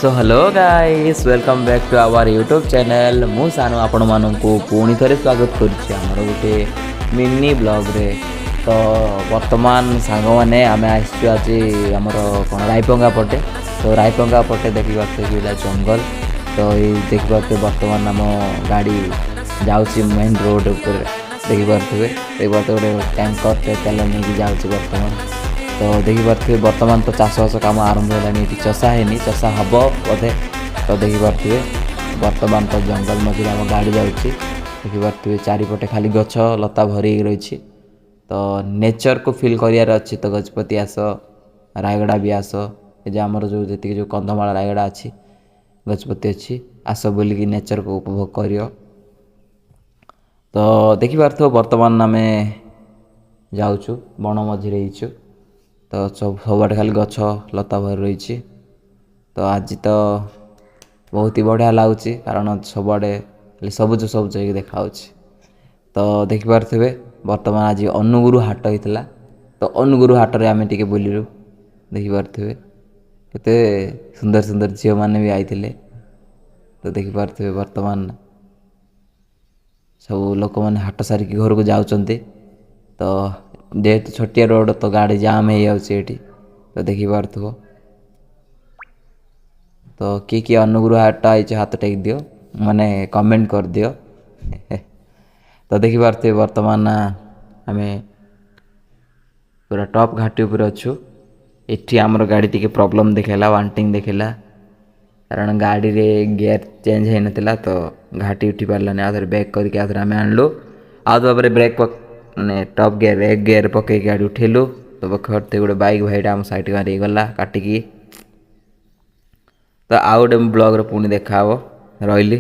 So hello guys welcome back to our YouTube channel मु सानु आपण मानू पुणी थे स्वागत कर गोटे मिनी ब्लॉग रे। तो वर्तमान सांग मैंने आम आज आमर कौन रायपंगा पटे। तो रायपंगा पटे देखी पारे जंगल। तो ये देखी पारे वर्तमान आम गाड़ी जाऊँगी मेन रोड उपर देखी पारे गोटे टैंकर तेल नहीं जाऊँगी वर्तमान। तो देखी पारे वर्तमान तो चाषबास कम आरंभ है चषा है चषा हम बोधे। तो देखी पारे वर्तमान तो जंगल मझे आम गाड़ी जाऊँगी देखी पारे चारिपटे खाली गछ लता भरी रही। तो नेचर को फील करार अच्छी तो गजपति आस रायगड़ा भी आस ये आमर जो जी जो कंधमाल रायगड़ा अच्छी गजपति अच्छी आस बोलिकी नेचर को उपभोग कर। तो देखी पारे वर्तमान आम जाऊँ बण मझे तो सबुआड़े खाली गछ लता भरी रही। तो आज तो बहुत ही बढ़िया लगुच कारण सबुआड़े खाली सबुज सबुज हो देखा। तो देखिपे वर्तमान आज अनुगुरु हाट होता। तो अनुगुरु हाट रे आम टे बुलू देखिपे केते सुंदर सुंदर झील मैंने भी आईते। तो देखिपे वर्तमान सब लोक मैंने हाट सारिकी घर को जाऊँच। तो जेहेतु छोटिया रोड तो गाड़ी जाम हो जाए। तो देखी पार्थो तो किए अनुगुरु हाट आई हाथ टेक दियो माने कमेंट कर दियो। तो देखी पारे वर्तमान आम पूरा टॉप घाटी उपर अच्छु। एठी आमर गाड़ी टी प्रॉब्लम देखला वांटिंग देखला कारण गाड़ी रे गियर चेंज हो नाला। तो घाटी उठी पारानी आधे बैक करके आम आणलु आधे ब्रेक मैंने टॉप गियर एक गियर पकई गाड़ी उठेलु। तो बखते गोटे बाइक भाईटा आम साइड मारी गला काटिकी। तो आउ गोटे ब्लॉग पुणी देखा रही।